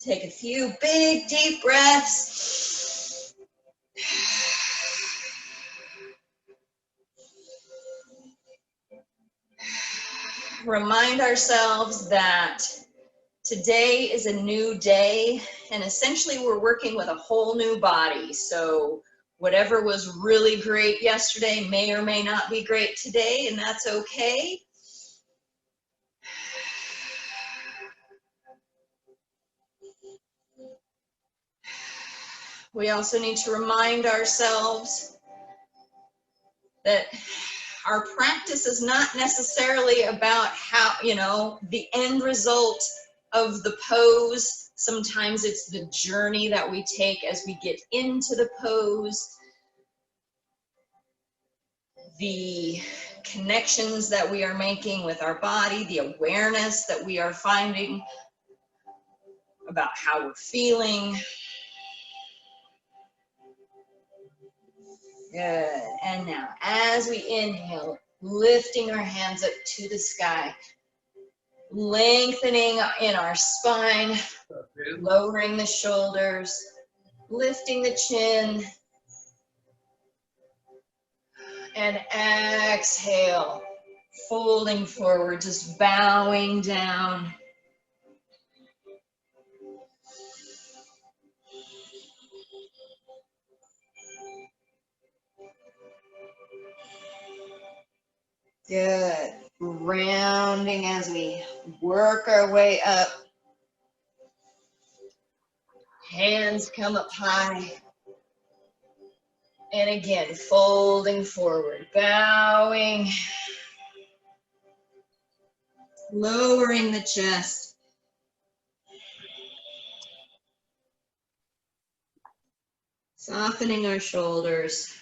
Take a few big, deep breaths. Remind ourselves that today is a new day, and essentially we're working with a whole new body. So whatever was really great yesterday may or may not be great today, and that's okay. We also need to remind ourselves that our practice is not necessarily about how, the end result of the pose. Sometimes it's the journey that we take as we get into the pose, the connections that we are making with our body, the awareness that we are finding about how we're feeling. Good. And now, as we inhale, lifting our hands up to the sky, lengthening in our spine, lowering the shoulders, lifting the chin, and exhale, folding forward, just bowing down. Good. Rounding as we work our way up. Hands come up high. And again, folding forward, bowing, lowering the chest. Softening our shoulders.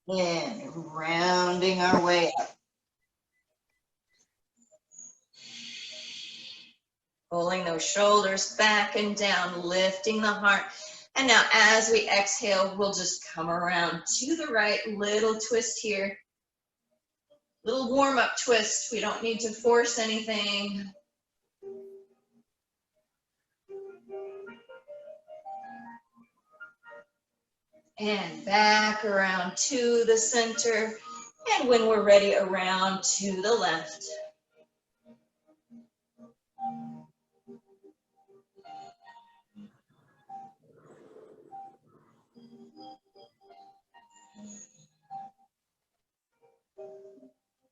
And rounding our way up. Pulling those shoulders back and down, lifting the heart. And now as we exhale, we'll just come around to the right, little twist here. Little warm-up twist. We don't need to force anything. And back around to the center. And when we're ready, around to the left.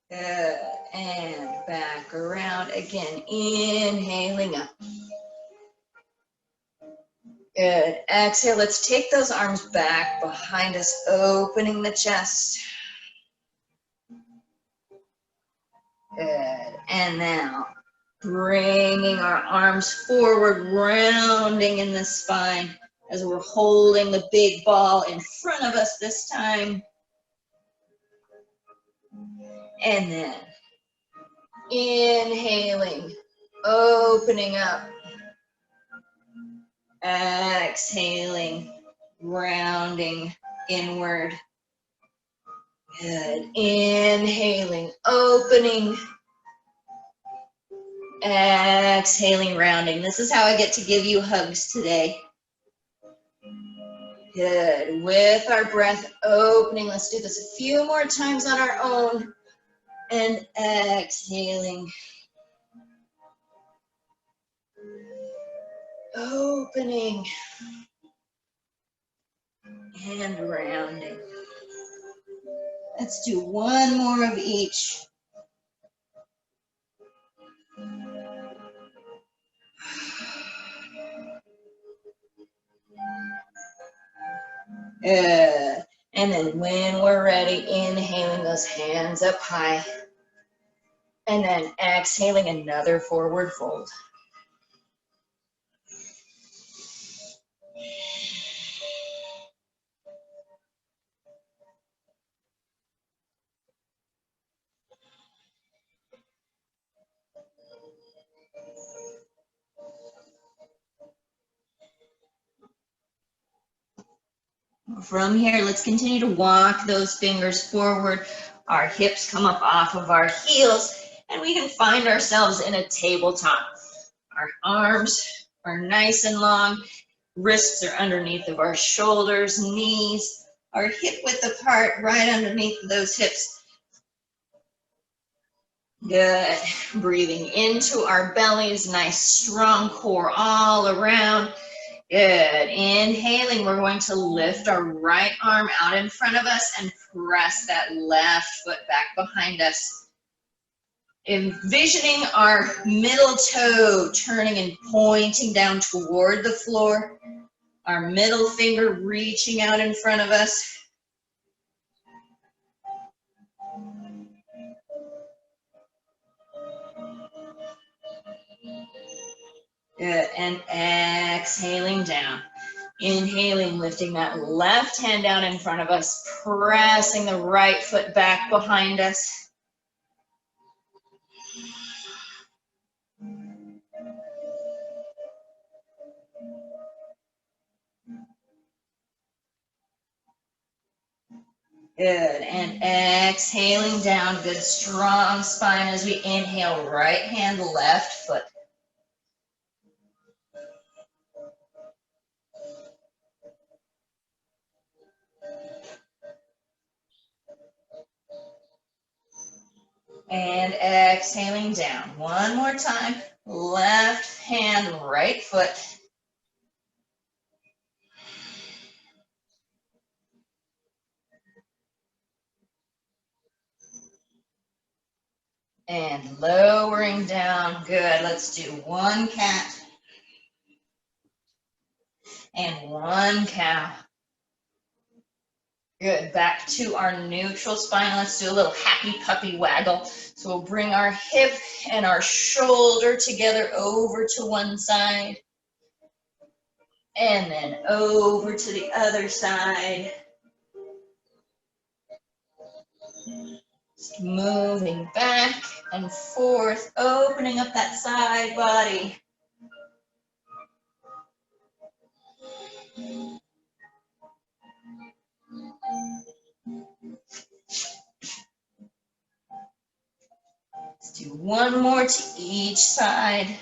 Good. And back around again, inhaling up. Good. Exhale, let's take those arms back behind us, opening the chest. Good. And now, bringing our arms forward, rounding in the spine as we're holding the big ball in front of us this time. And then, inhaling, opening up. Exhaling, rounding inward. Good. Inhaling, opening. Exhaling, rounding. This is how I get to give you hugs today. Good. With our breath opening, let's do this a few more times on our own. And exhaling. Opening. And rounding. Let's do one more of each. And then when we're ready, inhaling those hands up high. And then exhaling another forward fold. From here, let's continue to walk those fingers forward. Our hips come up off of our heels, and we can find ourselves in a tabletop. Our arms are nice and long, wrists are underneath of our shoulders, knees are hip width apart, right underneath those hips. Good. Breathing into our bellies, nice strong core all around. Good. Inhaling, we're going to lift our right arm out in front of us and press that left foot back behind us. Envisioning our middle toe turning and pointing down toward the floor. Our middle finger reaching out in front of us. Good. And exhaling down. Inhaling, lifting that left hand down in front of us, pressing the right foot back behind us. Good, and exhaling down, good strong spine as we inhale, right hand, left foot. And exhaling down. One more time, left hand, right foot. And lowering down, good. Let's do one cat and one cow. Good, back to our neutral spine. Let's do a little happy puppy waggle. So we'll bring our hip and our shoulder together over to one side. And then over to the other side. Just moving back and forth, opening up that side body. Let's do one more to each side.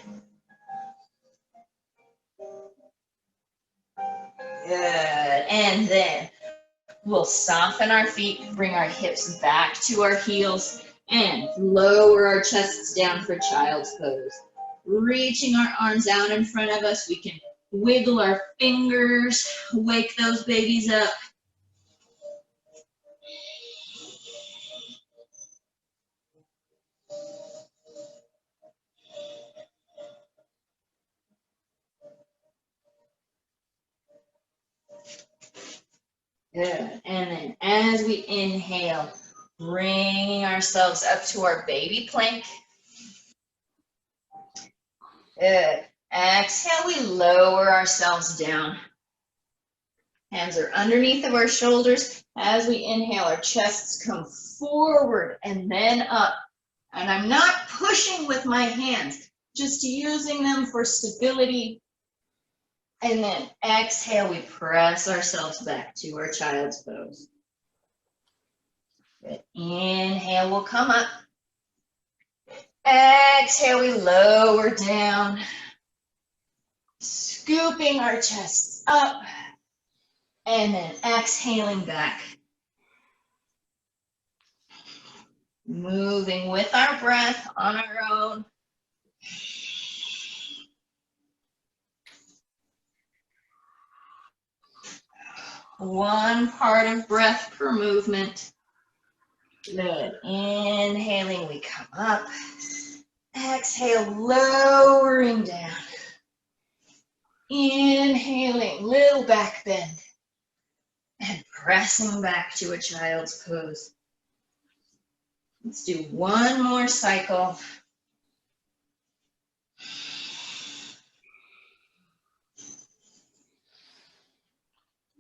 Good, and then we'll soften our feet, bring our hips back to our heels, and lower our chests down for child's pose. Reaching our arms out in front of us, we can wiggle our fingers, wake those babies up. Good. And then as we inhale, bringing ourselves up to our baby plank. Good. Exhale, we lower ourselves down. Hands are underneath of our shoulders. As we inhale, our chests come forward and then up. And I'm not pushing with my hands, just using them for stability. And then exhale, we press ourselves back to our child's pose. Good. Inhale, we'll come up. Exhale, we lower down. Scooping our chests up. And then exhaling back. Moving with our breath on our own. One part of breath per movement. Good. Inhaling, we come up. Exhale, lowering down. Inhaling, little back bend. And pressing back to a child's pose. Let's do one more cycle.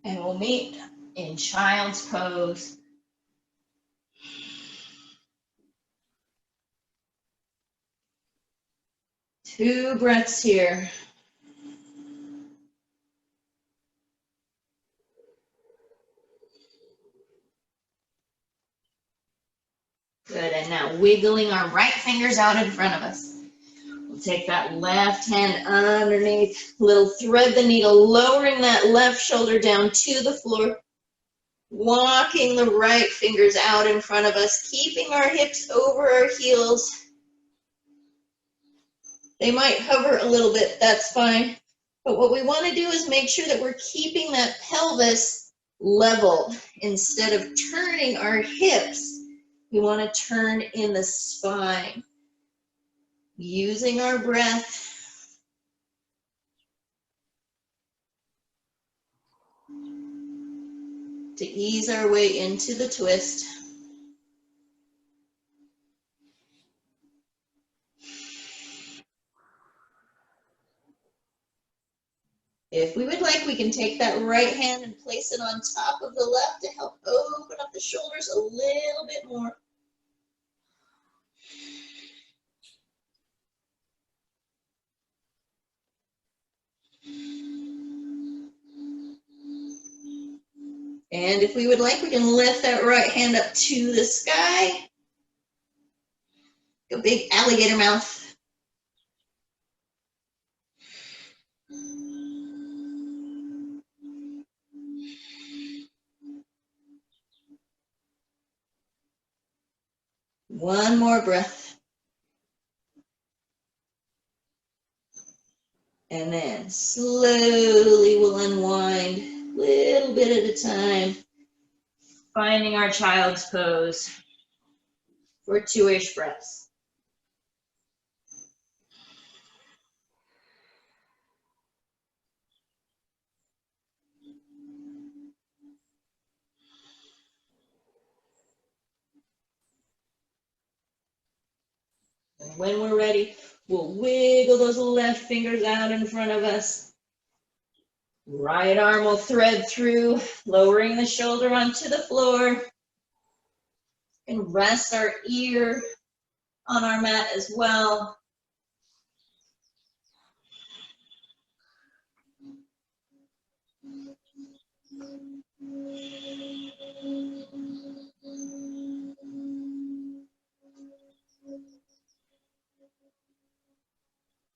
And we'll meet in child's pose. Two breaths here. Good, and now wiggling our right fingers out in front of us. We'll take that left hand underneath, little thread the needle, lowering that left shoulder down to the floor, walking the right fingers out in front of us, keeping our hips over our heels. They might hover a little bit, that's fine. But what we want to do is make sure that we're keeping that pelvis level. Instead of turning our hips, we want to turn in the spine. Using our breath to ease our way into the twist. If we would like, we can take that right hand and place it on top of the left to help open up the shoulders a little bit more. And if we would like, we can lift that right hand up to the sky. A big alligator mouth. One more breath. And then slowly we'll unwind, a little bit at a time, finding our child's pose for 2-ish breaths. And when we're ready, we'll wiggle those left fingers out in front of us. Right arm will thread through, lowering the shoulder onto the floor. And rest our ear on our mat as well.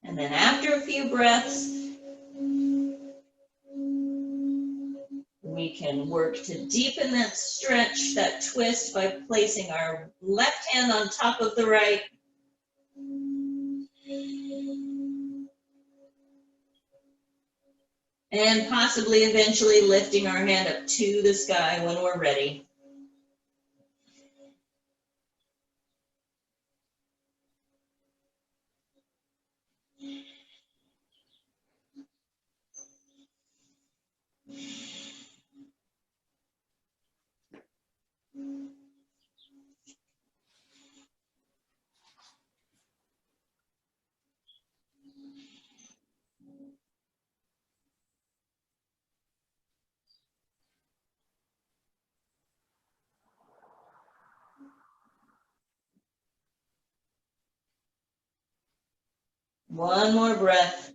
And then after a few breaths, we can work to deepen that stretch, that twist, by placing our left hand on top of the right. And possibly eventually lifting our hand up to the sky when we're ready. One more breath.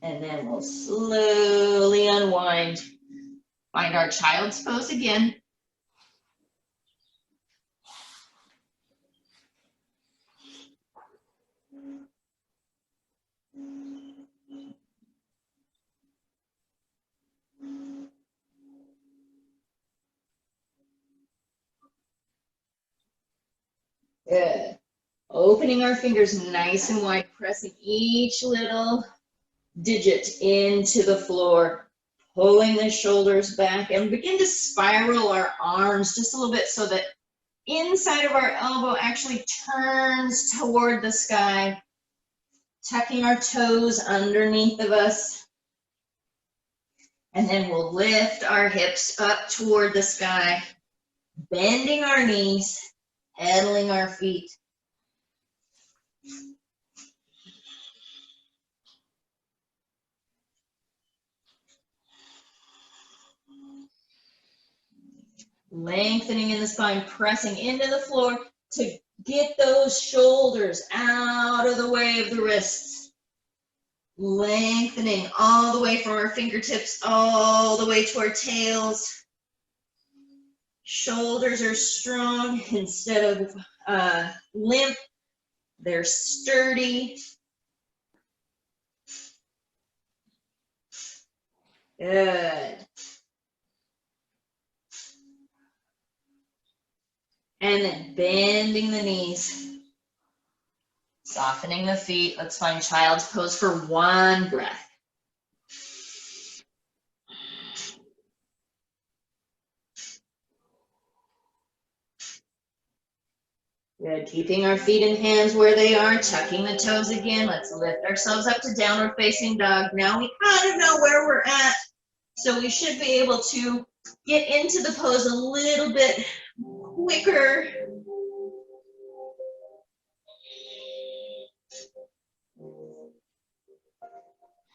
And then we'll slowly unwind. Find our child's pose again. Good. Opening our fingers nice and wide, pressing each little digit into the floor, pulling the shoulders back, and begin to spiral our arms just a little bit so that inside of our elbow actually turns toward the sky, tucking our toes underneath of us. And then we'll lift our hips up toward the sky, bending our knees, pedaling our feet. Lengthening in the spine, pressing into the floor to get those shoulders out of the way of the wrists. Lengthening all the way from our fingertips all the way to our tails. Shoulders are strong instead of limp. They're sturdy. Good. And then bending the knees. Softening the feet. Let's find child's pose for one breath. Good. Keeping our feet and hands where they are, tucking the toes again. Let's lift ourselves up to downward facing dog. Now we kind of know where we're at, so we should be able to get into the pose a little bit quicker.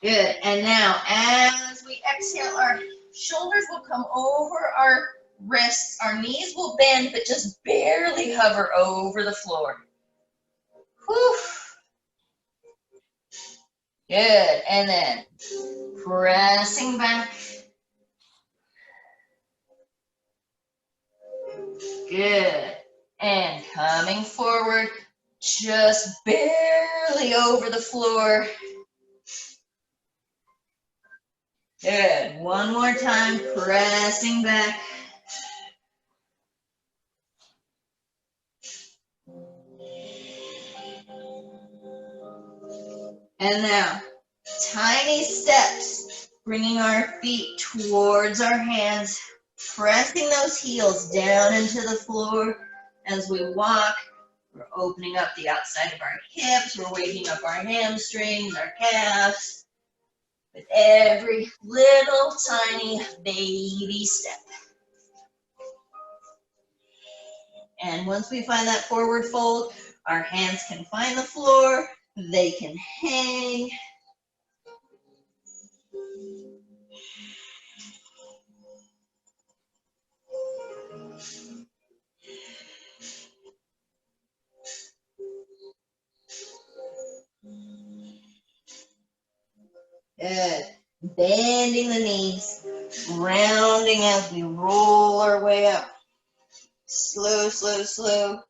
Good. And now as we exhale, our shoulders will come over our wrists. Our knees will bend, but just barely hover over the floor. Whew. Good. And then pressing back. Good. And coming forward, just barely over the floor. Good. One more time, pressing back. And now, tiny steps, bringing our feet towards our hands, pressing those heels down into the floor as we walk. We're opening up the outside of our hips. We're waking up our hamstrings, our calves, with every little tiny baby step. And once we find that forward fold, our hands can find the floor. They can hang. Good. Bending the knees, rounding as we roll our way up. Slow, slow, slow.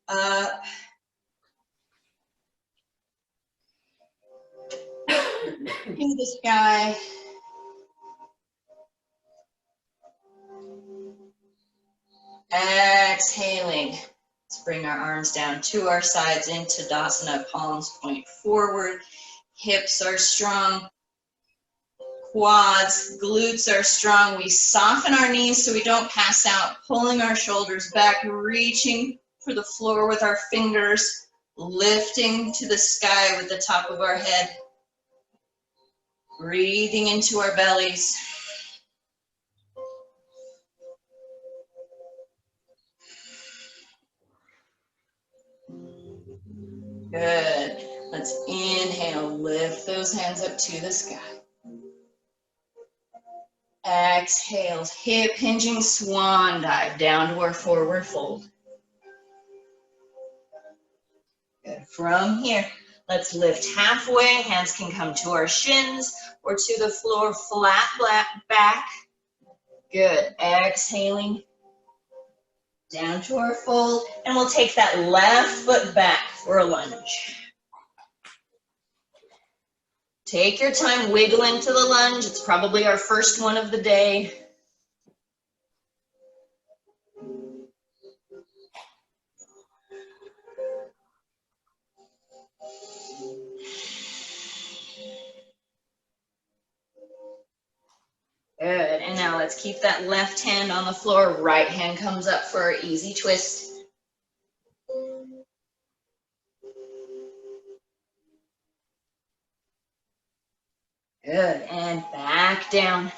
Up. To the sky. Exhaling. Let's bring our arms down to our sides into Tadasana. Palms point forward. Hips are strong. Quads, glutes are strong. We soften our knees so we don't pass out. Pulling our shoulders back, reaching for the floor with our fingers. Lifting to the sky with the top of our head. Breathing into our bellies. Good. Let's inhale, lift those hands up to the sky. Exhale, hip hinging swan dive down to our forward fold. Good. From here, let's lift halfway. Hands can come to our shins or to the floor, flat back. Good. Exhaling down to our fold, and we'll take that left foot back for a lunge. Take your time, wiggle into the lunge. It's probably our first one of the day. Good, and now let's keep that left hand on the floor. Right hand comes up for our easy twist. Good, and back down.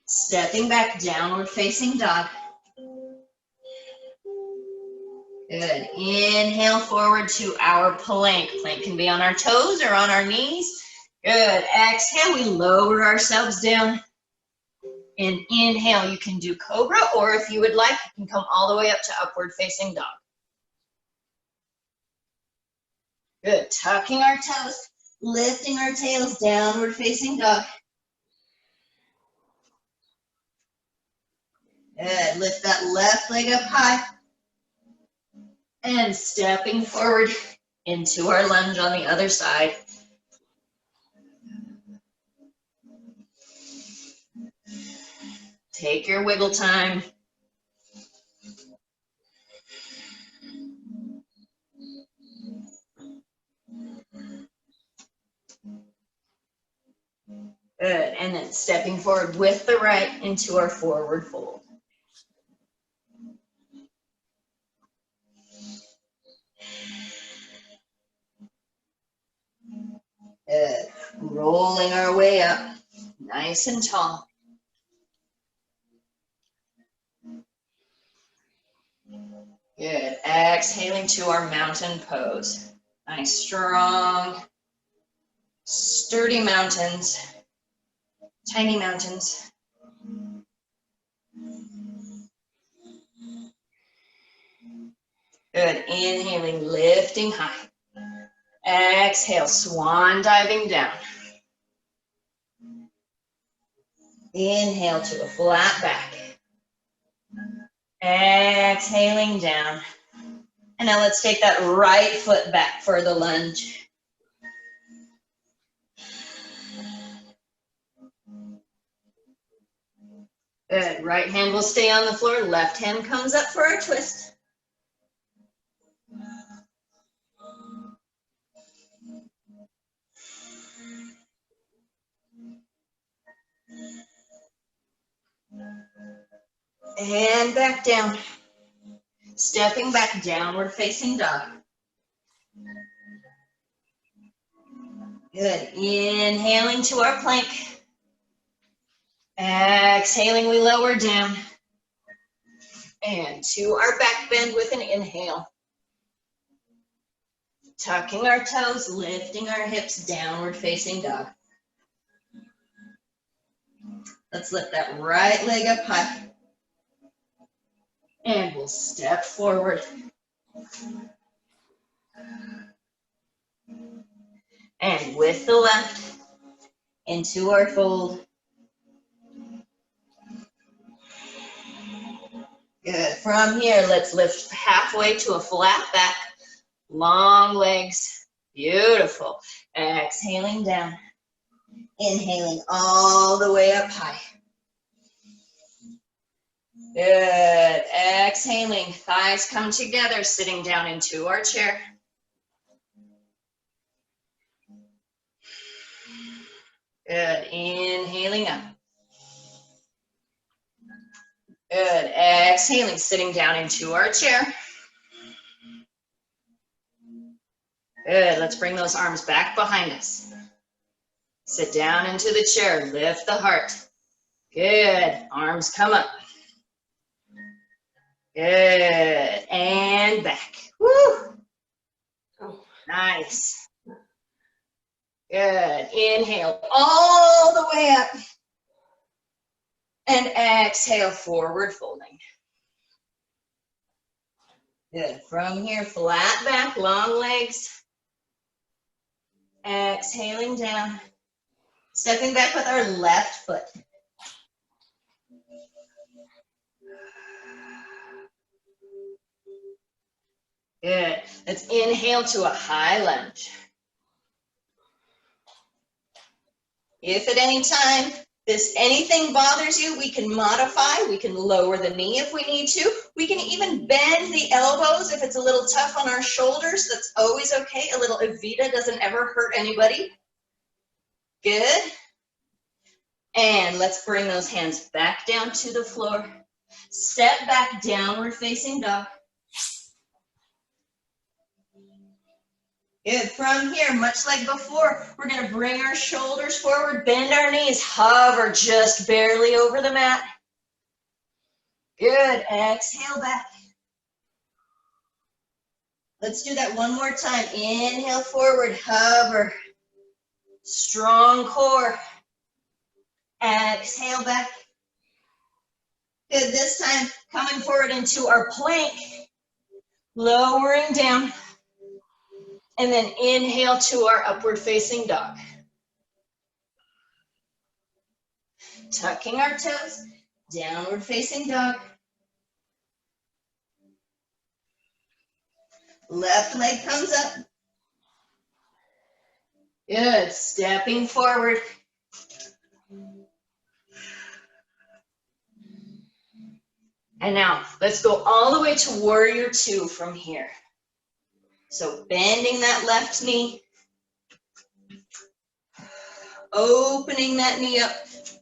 Stepping back, downward facing dog. Good, inhale forward to our plank. Plank can be on our toes or on our knees. Good, exhale, we lower ourselves down. And inhale, you can do cobra, or if you would like, you can come all the way up to upward facing dog. Good, tucking our toes, Lifting our tails, downward facing dog. Good. Lift that left leg up high. And stepping forward into our lunge on the other side. Take your wiggle time. Good, and then stepping forward with the right into our forward fold. Good, rolling our way up, nice and tall. Good, exhaling to our mountain pose. Nice, strong, sturdy mountains, tiny mountains. Good, inhaling, lifting high. Exhale, swan diving down. Inhale to a flat back. Exhaling down. And now let's take that right foot back for the lunge. Good, right hand will stay on the floor, left hand comes up for a twist. And back down. Stepping back, downward facing dog. Good, inhaling to our plank. Exhaling, we lower down. And to our back bend with an inhale. Tucking our toes, lifting our hips, downward facing dog. Let's lift that right leg up high. And we'll step forward. And with the left, into our fold. Good. From here, let's lift halfway to a flat back. Long legs. Beautiful. Exhaling down. Inhaling all the way up high. Good. Exhaling. Thighs come together, sitting down into our chair. Good. Inhaling up. Good. Exhaling, sitting down into our chair. Good. Let's bring those arms back behind us. Sit down into the chair. Lift the heart. Good. Arms come up. Good. And back. Woo. Oh, nice. Good. Inhale all the way up. And exhale, forward folding. Good. From here, flat back, long legs. Exhaling down. Stepping back with our left foot. Good. Let's inhale to a high lunge. If at any time anything bothers you, we can modify. We can lower the knee if we need to. We can even bend the elbows if it's a little tough on our shoulders. That's always okay. A little Evita doesn't ever hurt anybody. Good. And let's bring those hands back down to the floor. Step back, downward facing dog. Good. From here, much like before, we're going to bring our shoulders forward, bend our knees, hover just barely over the mat. Good. Exhale back. Let's do that one more time. Inhale forward, hover. Strong core. Exhale back. Good. This time, coming forward into our plank. Lowering down. And then inhale to our upward facing dog. Tucking our toes, downward facing dog. Left leg comes up. Good, stepping forward. And now let's go all the way to warrior two from here. So bending that left knee, opening that knee up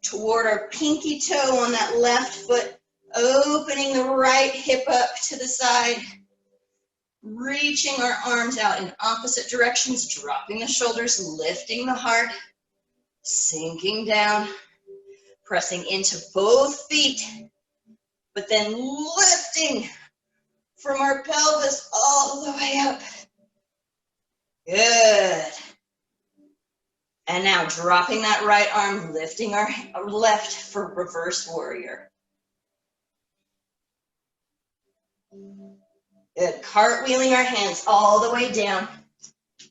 toward our pinky toe on that left foot, opening the right hip up to the side, reaching our arms out in opposite directions, dropping the shoulders, lifting the heart, sinking down, pressing into both feet, but then lifting from our pelvis all the way up. Good. And now dropping that right arm, lifting our left for reverse warrior. Good. Cartwheeling our hands all the way down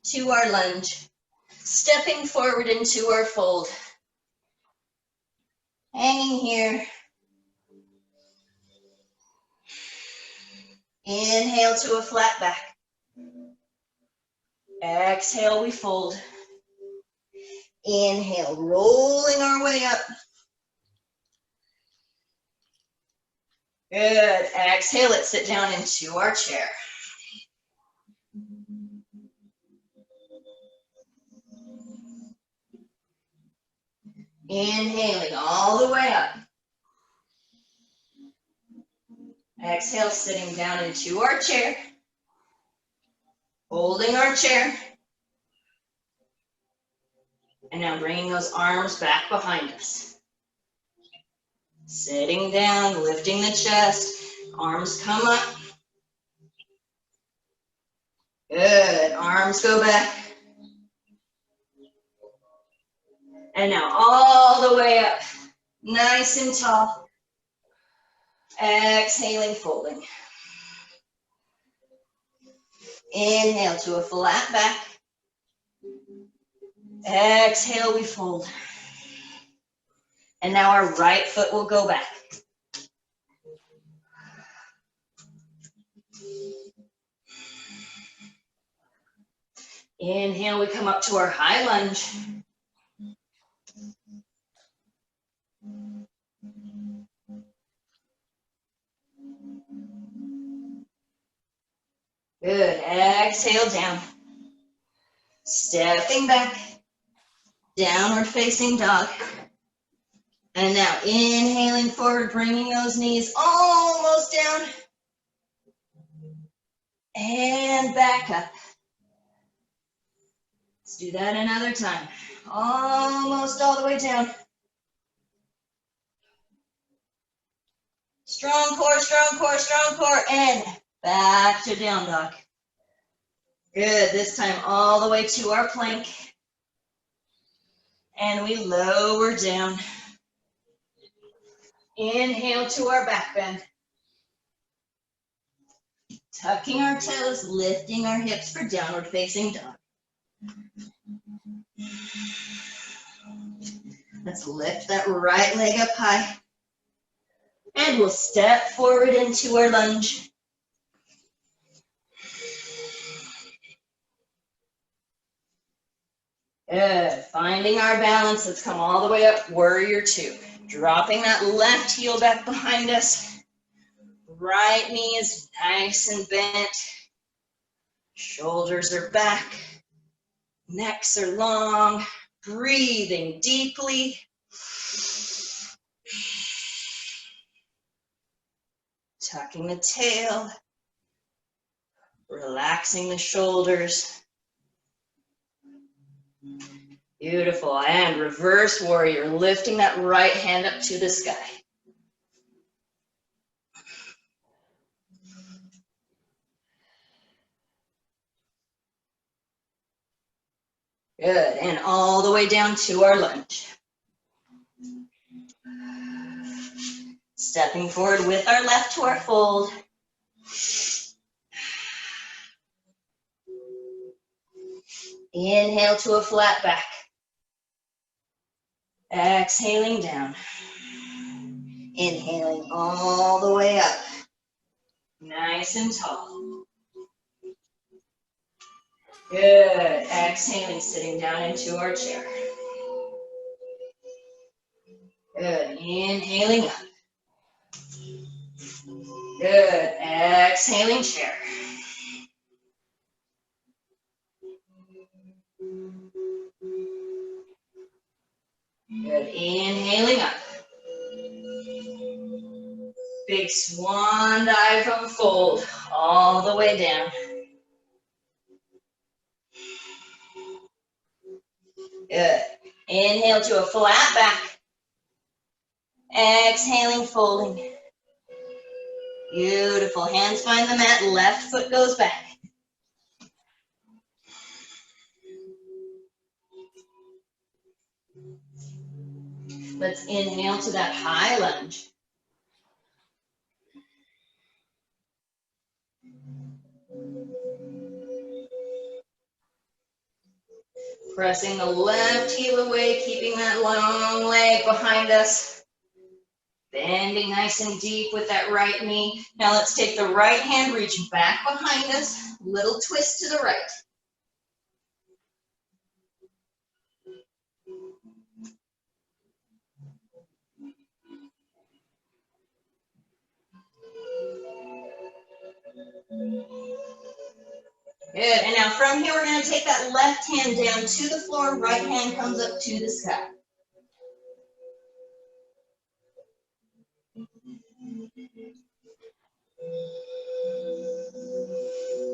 to our lunge. Stepping forward into our fold. Hanging here. Inhale to a flat back. Exhale, we fold. Inhale, rolling our way up. Good. Exhale, let's sit down into our chair. Inhaling all the way up. Exhale, sitting down into our chair. Holding our chair. And now bringing those arms back behind us. Sitting down, lifting the chest. Arms come up. Good. Arms go back. And now all the way up. Nice and tall. Exhaling, folding. Inhale to a flat back. Exhale, we fold. And now our right foot will go back. Inhale, we come up to our high lunge. Good. Exhale down. Stepping back. Downward facing dog. And now inhaling forward, bringing those knees almost down. And back up. Let's do that another time. Almost all the way down. Strong core, strong core, strong core. And back to down dog. Good. This time all the way to our plank. And we lower down. Inhale to our back bend. Tucking our toes, lifting our hips for downward facing dog. Let's lift that right leg up high. And we'll step forward into our lunge. Good. Finding our balance. Let's come all the way up, warrior two. Dropping that left heel back behind us. Right knee is nice and bent. Shoulders are back. Necks are long. Breathing deeply. Tucking the tail. Relaxing the shoulders. Beautiful. And reverse warrior, lifting that right hand up to the sky. Good. And all the way down to our lunge. Stepping forward with our left to our fold. Inhale to a flat back. Exhaling down. Inhaling all the way up. Nice and tall. Good. Exhaling, sitting down into our chair. Good. Inhaling up. Good. Exhaling, chair. Good. Inhaling up. Big swan dive from fold all the way down. Good. Inhale to a flat back. Exhaling, folding. Beautiful. Hands find the mat. Left foot goes back. Let's inhale to that high lunge. Pressing the left heel away, keeping that long leg behind us. Bending nice and deep with that right knee. Now let's take the right hand, reach back behind us. Little twist to the right. Good, and now from here we're going to take that left hand down to the floor, right hand comes up to the sky.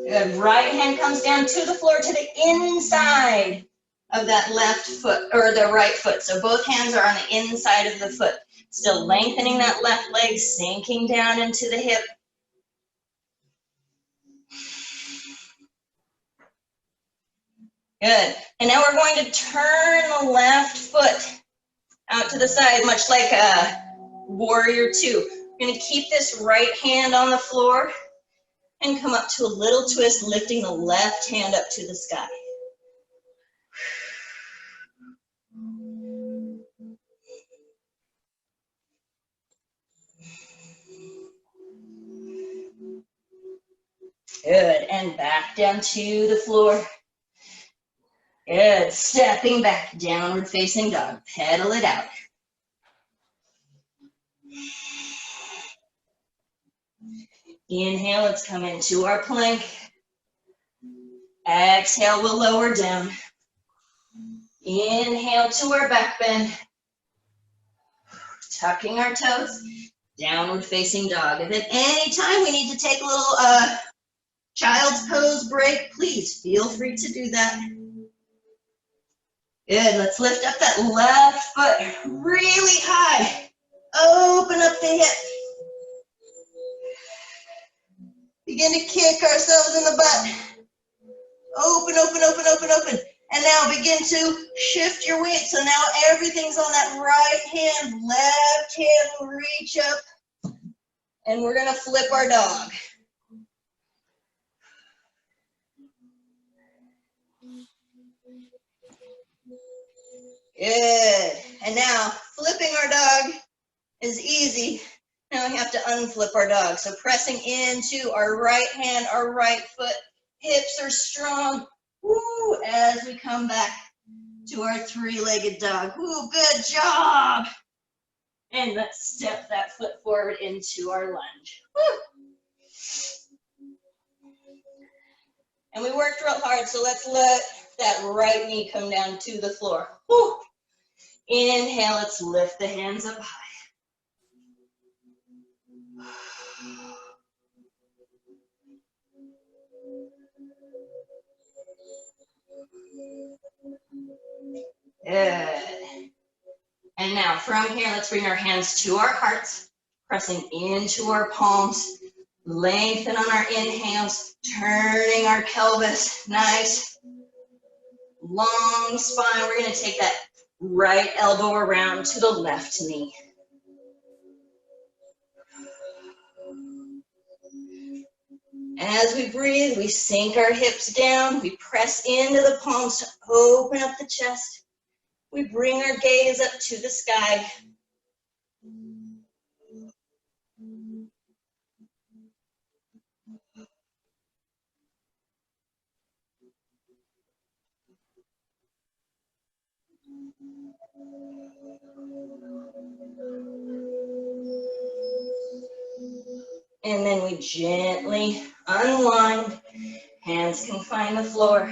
Good, right hand comes down to the floor to the inside of that left foot, or the right foot. So both hands are on the inside of the foot. Still lengthening that left leg, sinking down into the hip. Good, and now we're going to turn the left foot out to the side, much like a warrior two. We're going to keep this right hand on the floor and come up to a little twist, lifting the left hand up to the sky. Good, and back down to the floor. Good, stepping back, downward facing dog. Pedal it out. Inhale, let's come into our plank. Exhale, we'll lower down. Inhale to our back bend. Tucking our toes. Downward facing dog. If at any time we need to take a little child's pose break, please feel free to do that. Good, let's lift up that left foot really high. Open up the hip. Begin to kick ourselves in the butt. Open, open, open, open, open. And now begin to shift your weight. So now everything's on that right hand. Left hand will reach up. And we're going to flip our dog. Good. And now flipping our dog is easy. Now we have to unflip our dog. So pressing into our right hand, our right foot. Hips are strong. Woo, as we come back to our three-legged dog. Woo, good job. And let's step that foot forward into our lunge. Woo. And we worked real hard, so let's let that right knee come down to the floor. Woo. Inhale, let's lift the hands up high. Good. And now from here, let's bring our hands to our hearts, pressing into our palms, lengthen on our inhales, turning our pelvis, nice, long spine. We're going to take that right elbow around to the left knee. As we breathe, we sink our hips down. We press into the palms to open up the chest. We bring our gaze up to the sky. And then we gently unwind. Hands can find the floor.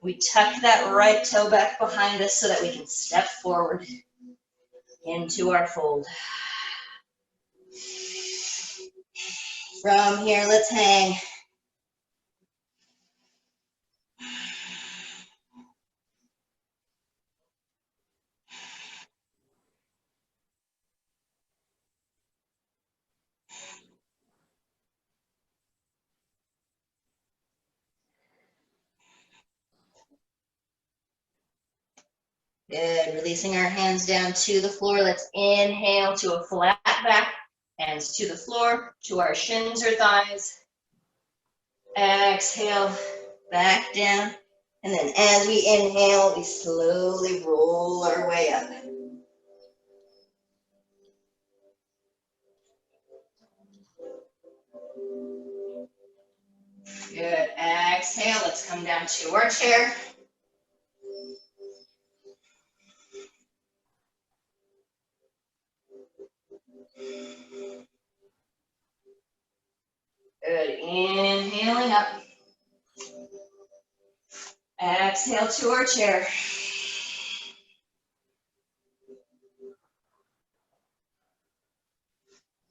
We tuck that right toe back behind us so that we can step forward into our fold. From here, let's hang. Good, releasing our hands down to the floor. Let's inhale to a flat back, hands to the floor, to our shins or thighs. Exhale, back down. And then as we inhale, we slowly roll our way up. Good, exhale, let's come down to our chair. Good, inhaling up. Exhale to our chair.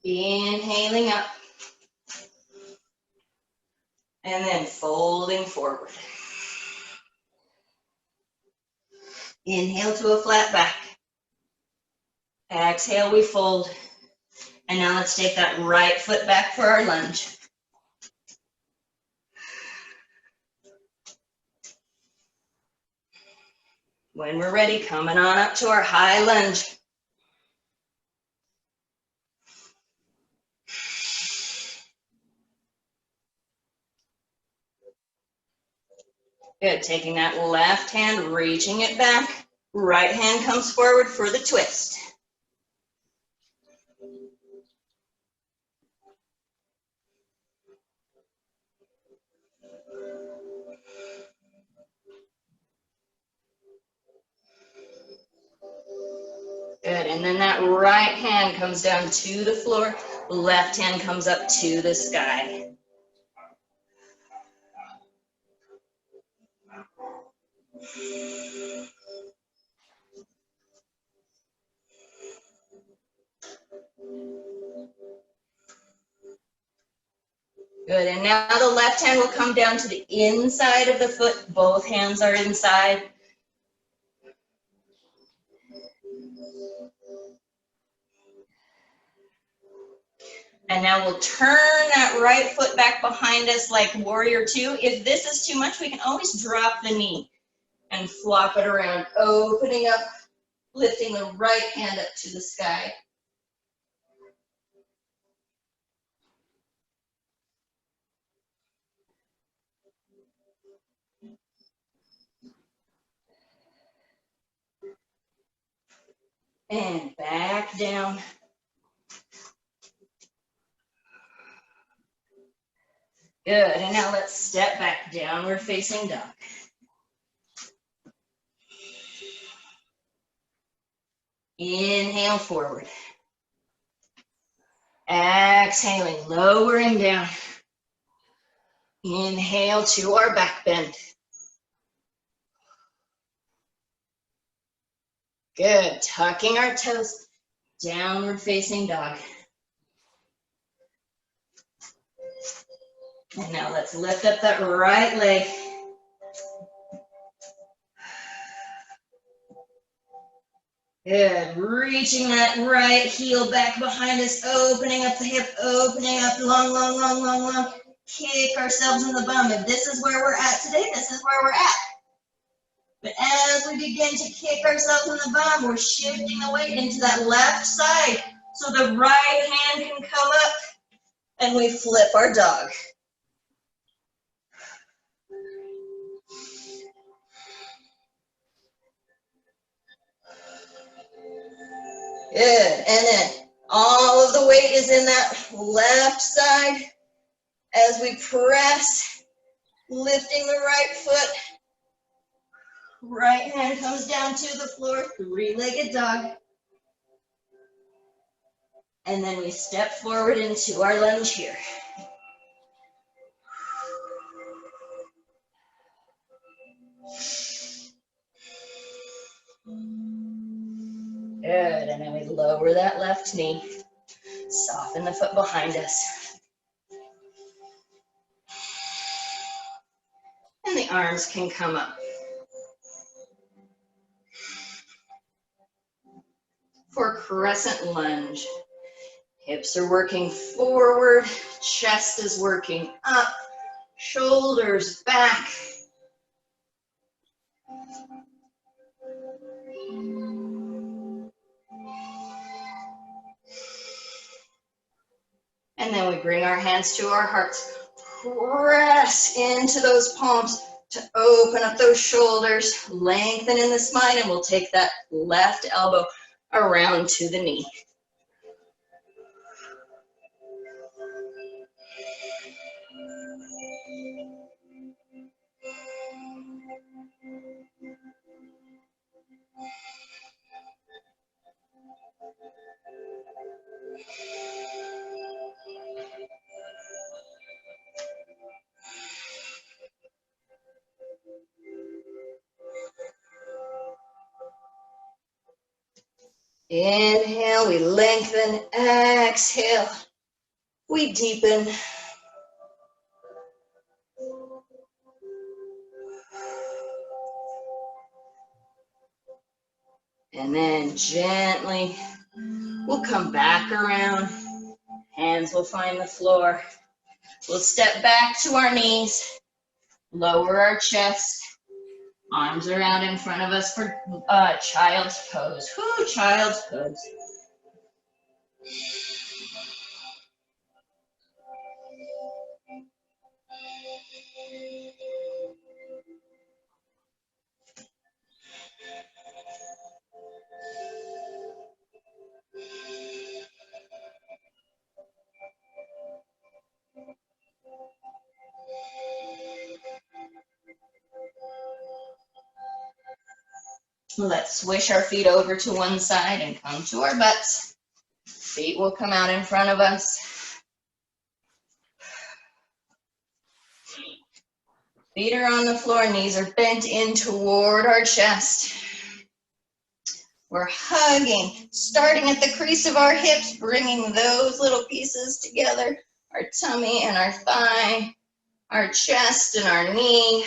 Inhaling up. And then folding forward. Inhale to a flat back. Exhale, we fold. And now let's take that right foot back for our lunge. When we're ready, coming on up to our high lunge. Good, taking that left hand, reaching it back. Right hand comes forward for the twist. Good, and then that right hand comes down to the floor. Left hand comes up to the sky. Good, and now the left hand will come down to the inside of the foot. Both hands are inside. And now we'll turn that right foot back behind us like warrior two. If this is too much, we can always drop the knee and flop it around, opening up, lifting the right hand up to the sky. And back down. Good, and now let's step back, downward facing dog. Inhale forward. Exhaling, lowering down. Inhale to our back bend. Good, tucking our toes, downward facing dog. And now let's lift up that right leg. Good, reaching that right heel back behind us, opening up the hip, opening up, long, long, long, long, long. Kick ourselves in the bum. If this is where we're at today, this is where we're at. But as we begin to kick ourselves in the bum, we're shifting the weight into that left side so the right hand can come up and we flip our dog. Good. And then all of the weight is in that left side as we press, lifting the right foot. Right hand comes down to the floor, three-legged dog. And then we step forward into our lunge here. Good, and then we lower that left knee, soften the foot behind us. And the arms can come up. For crescent lunge, hips are working forward, chest is working up, shoulders back. And then we bring our hands to our hearts. Press into those palms to open up those shoulders, lengthen in the spine, and we'll take that left elbow around to the knee. Inhale, we lengthen. Exhale, we deepen. And then gently, we'll come back around. Hands will find the floor. We'll step back to our knees, lower our chest, arms around in front of us for child's pose. Whoo, child's pose. Let's swish our feet over to one side and come to our butts. Feet will come out in front of us. Feet are on the floor, knees are bent in toward our chest. We're hugging, starting at the crease of our hips, bringing those little pieces together, our tummy and our thigh, our chest and our knee,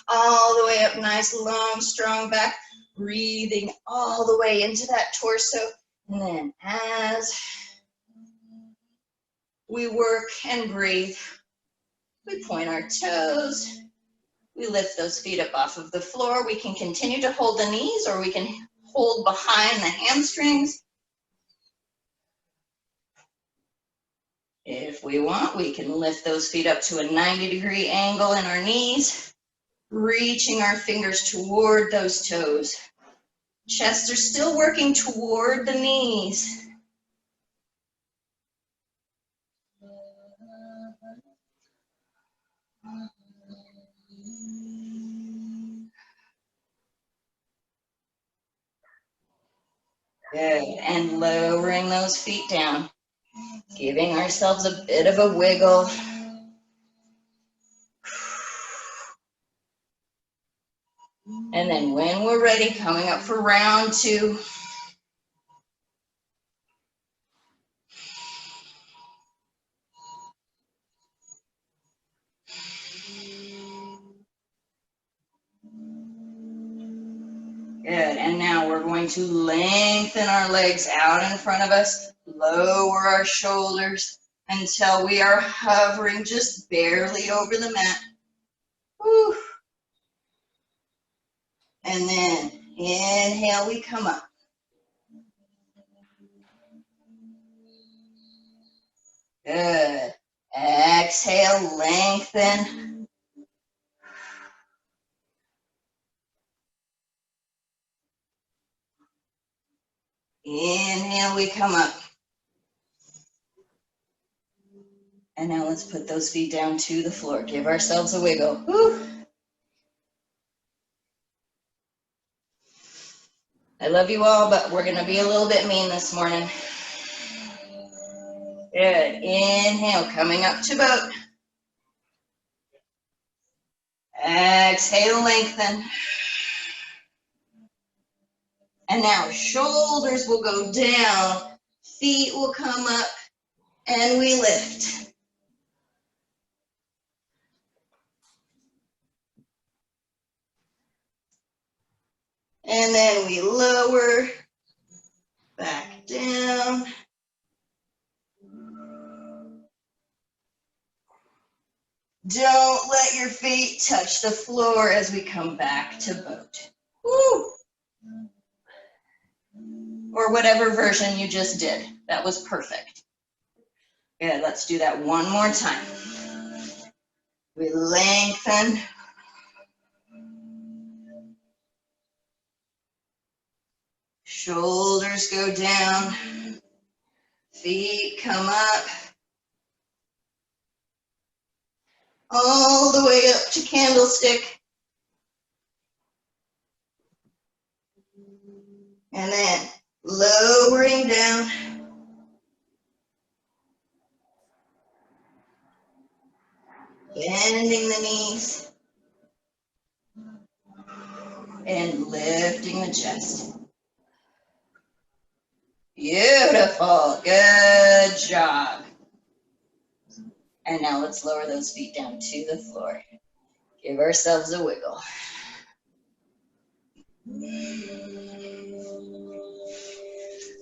all the way up, nice, long, strong back, breathing all the way into that torso. And then as we work and breathe, we point our toes, we lift those feet up off of the floor. We can continue to hold the knees, or we can hold behind the hamstrings. If we want, we can lift those feet up to a 90-degree angle in our knees, reaching our fingers toward those toes. Chests are still working toward the knees. Good, and lowering those feet down, giving ourselves a bit of a wiggle. And then when we're ready, coming up for round two. Good, and now we're going to lengthen our legs out in front of us, lower our shoulders until we are hovering just barely over the mat. Whew. And then inhale, we come up. Good. Exhale, lengthen. Inhale, we come up. And now let's put those feet down to the floor. Give ourselves a wiggle. Whew. I love you all, but we're going to be a little bit mean this morning. Good. Inhale, coming up to boat. Exhale, lengthen. And now shoulders will go down, feet will come up, and we lift. And then we lower, back down. Don't let your feet touch the floor as we come back to boat. Woo! Or whatever version you just did. That was perfect. Good, let's do that one more time. We lengthen. Shoulders go down. Feet come up. All the way up to candlestick. And then lowering down. Bending the knees. And lifting the chest. Beautiful. Good job. And now let's lower those feet down to the floor. Give ourselves a wiggle.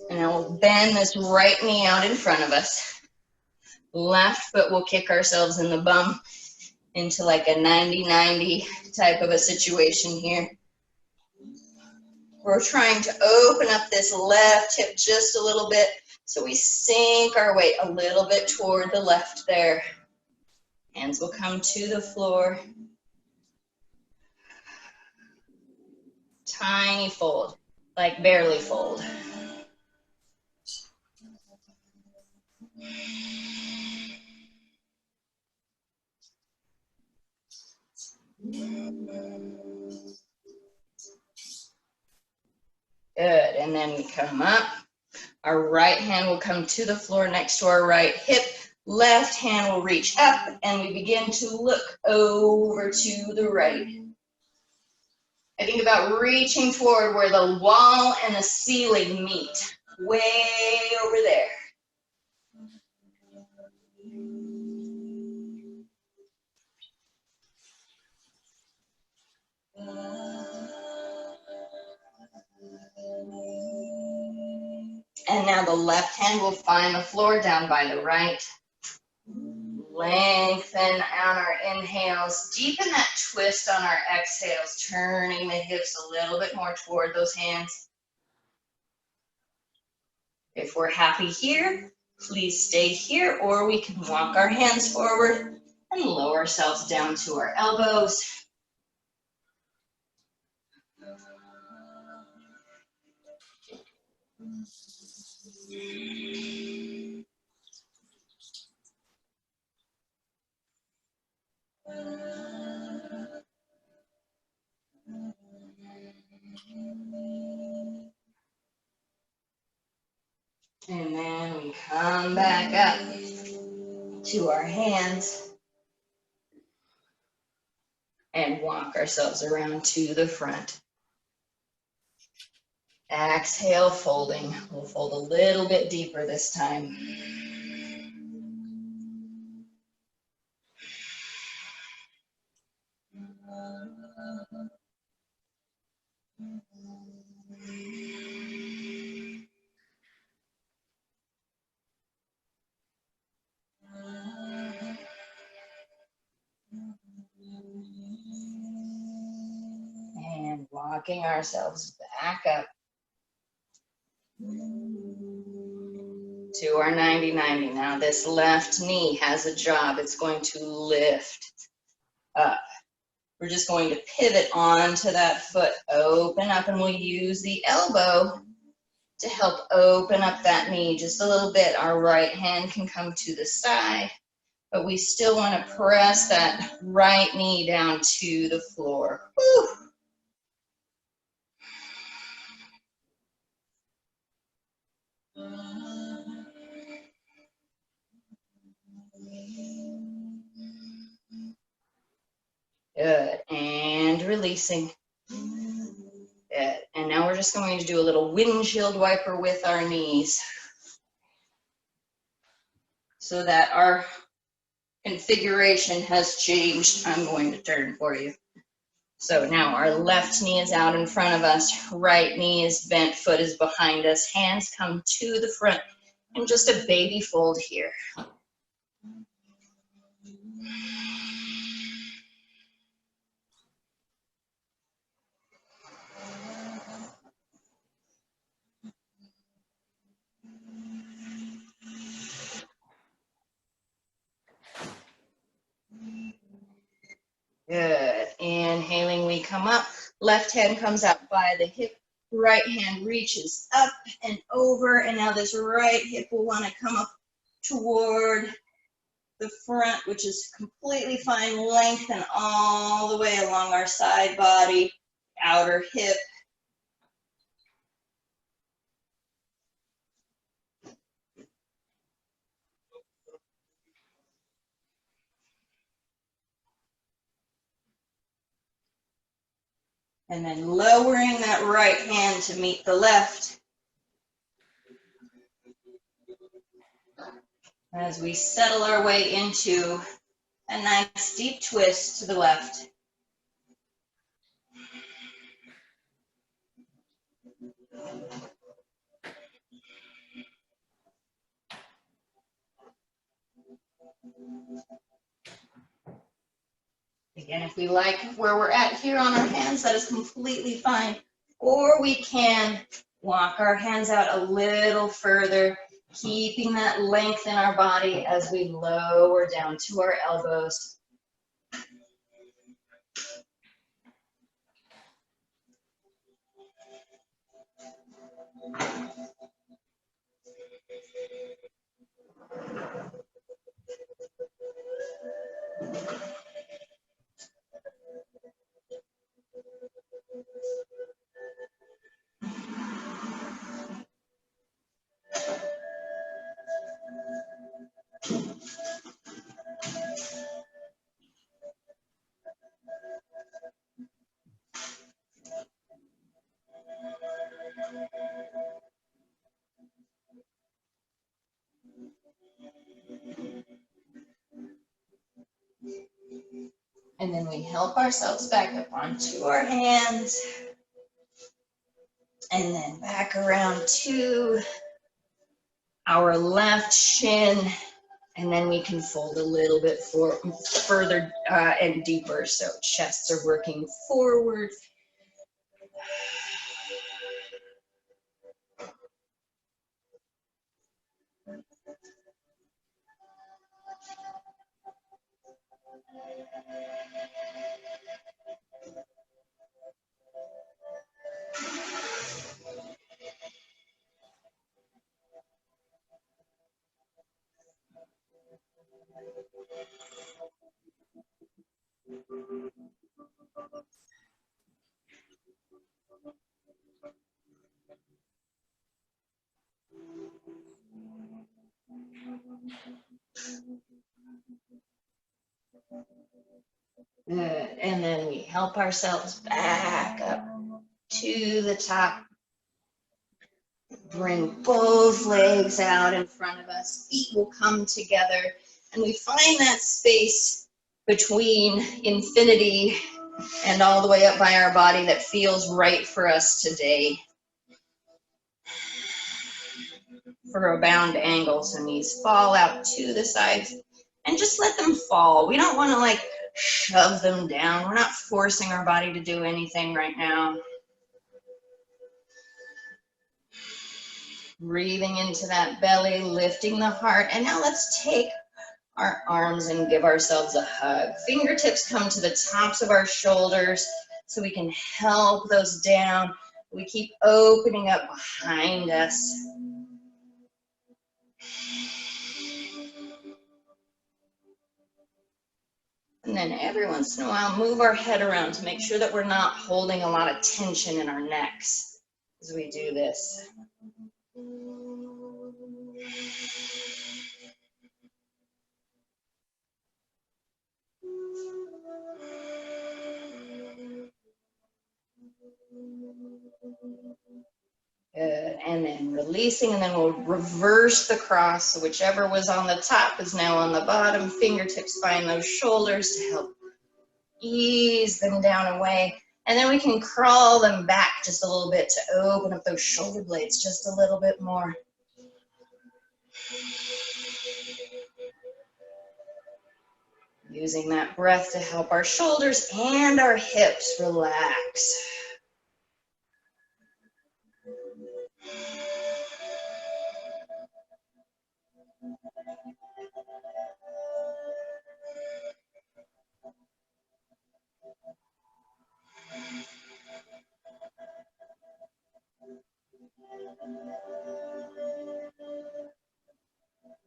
And now we'll bend this right knee out in front of us. Left foot will kick ourselves in the bum into like a 90-90 type of a situation here. We're trying to open up this left hip just a little bit, so we sink our weight a little bit toward the left there. Hands will come to the floor. Tiny fold, like barely fold. Good, and then we come up. Our right hand will come to the floor next to our right hip. Left hand will reach up, and we begin to look over to the right. I think about reaching forward where the wall and the ceiling meet, way over there. And now the left hand will find the floor down by the right. Lengthen on our inhales. Deepen that twist on our exhales, turning the hips a little bit more toward those hands. If we're happy here, please stay here, or we can walk our hands forward and lower ourselves down to our elbows. And then we come back up to our hands and walk ourselves around to the front. Exhale, folding. We'll fold a little bit deeper this time. And walking ourselves back up to our 90-90. Now this left knee has a job. It's going to lift up. We're just going to pivot onto that foot, open up, and we'll use the elbow to help open up that knee just a little bit. Our right hand can come to the side, but we still want to press that right knee down to the floor. Woo. Good, and releasing. Good, and now we're just going to do a little windshield wiper with our knees so that our configuration has changed. I'm going to turn for you. So now our left knee is out in front of us, right knee is bent, foot is behind us, hands come to the front, and just a baby fold here. Good. Inhaling, we come up. Left hand comes out by the hip. Right hand reaches up and over. And now this right hip will want to come up toward the front, which is completely fine. Lengthen all the way along our side body, outer hip. And then lowering that right hand to meet the left. As we settle our way into a nice deep twist to the left. Again, if we like where we're at here on our hands, that is completely fine. Or we can walk our hands out a little further, keeping that length in our body as we lower down to our elbows. And then we help ourselves back up onto our hands. And then back around to our left shin. And then we can fold a little bit further and deeper. So chests are working forward. Good. And then we help ourselves back up to the top. Bring both legs out in front of us. Feet will come together. And we find that space between infinity and all the way up by our body that feels right for us today. For a bound angle, so knees fall out to the sides and just let them fall. We don't want to like shove them down. We're not forcing our body to do anything right now. Breathing into that belly, lifting the heart. And now let's take our arms and give ourselves a hug. Fingertips come to the tops of our shoulders so we can help those down. We keep opening up behind us. And then every once in a while, move our head around to make sure that we're not holding a lot of tension in our necks as we do this. Good. And then releasing, and then we'll reverse the cross. So whichever was on the top is now on the bottom. Fingertips find those shoulders to help ease them down away. And then we can crawl them back just a little bit to open up those shoulder blades just a little bit more. Using that breath to help our shoulders and our hips relax.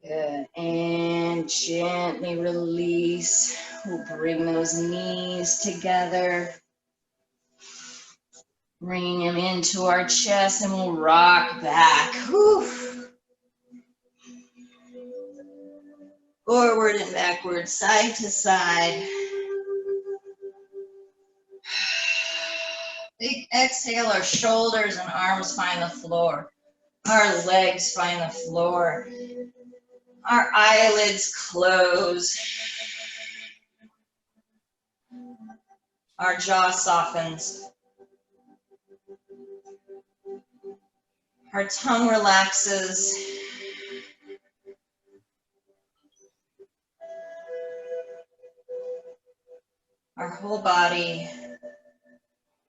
Good. And gently release. We'll bring those knees together. Bringing them into our chest, and we'll rock back. Whew. Forward and backward, side to side. Big exhale, our shoulders and arms find the floor. Our legs find the floor. Our eyelids close. Our jaw softens. Our tongue relaxes. Our whole body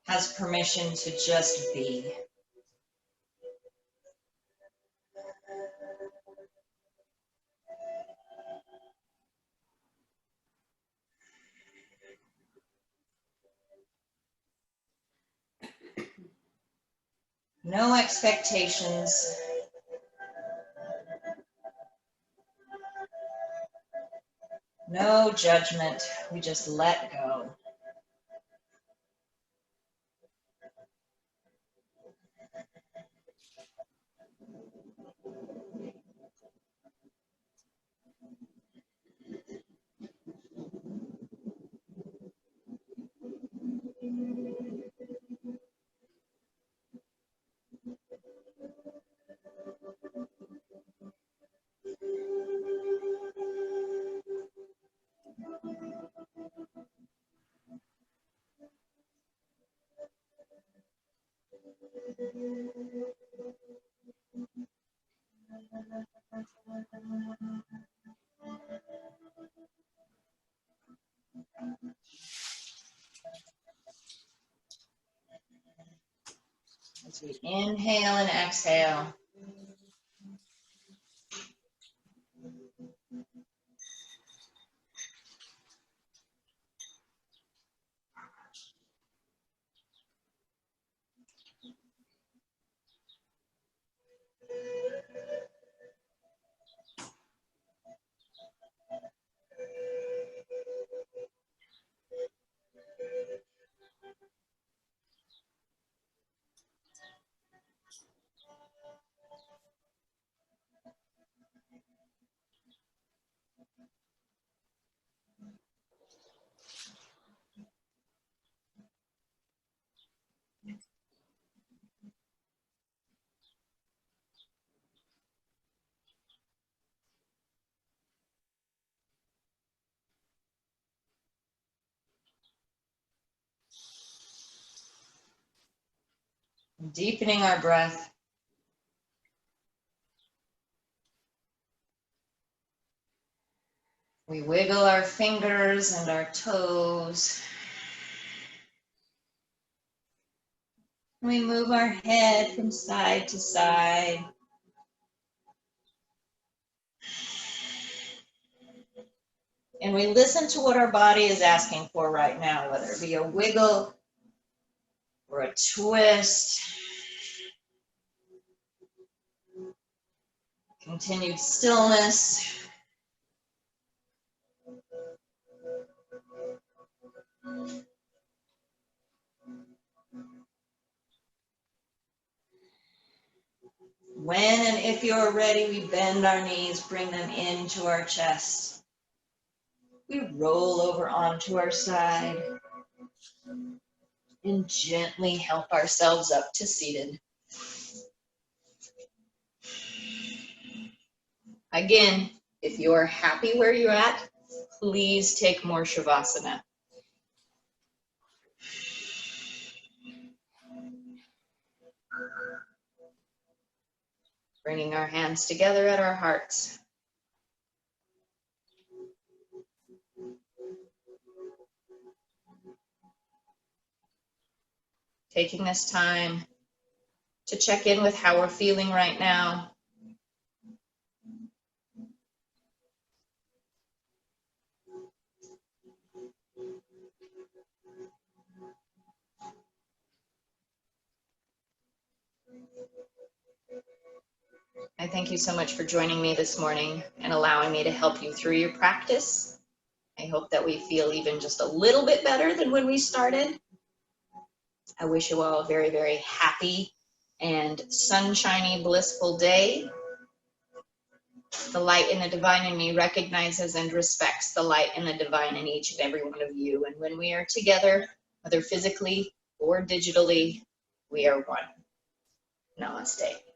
has permission to just be. No expectations. No judgment. We just let go. As we inhale and exhale. Deepening our breath. We wiggle our fingers and our toes. We move our head from side to side. And we listen to what our body is asking for right now, whether it be a wiggle or a twist. Continued stillness. When and if you're ready, we bend our knees, bring them into our chest. We roll over onto our side and gently help ourselves up to seated. Again, if you're happy where you're at, please take more Shavasana. Bringing our hands together at our hearts. Taking this time to check in with how we're feeling right now. I thank you so much for joining me this morning and allowing me to help you through your practice. I hope that we feel even just a little bit better than when we started. I wish you all a very, very happy and sunshiny, blissful day. The light in the divine in me recognizes and respects the light in the divine in each and every one of you. And when we are together, whether physically or digitally, we are one. Namaste.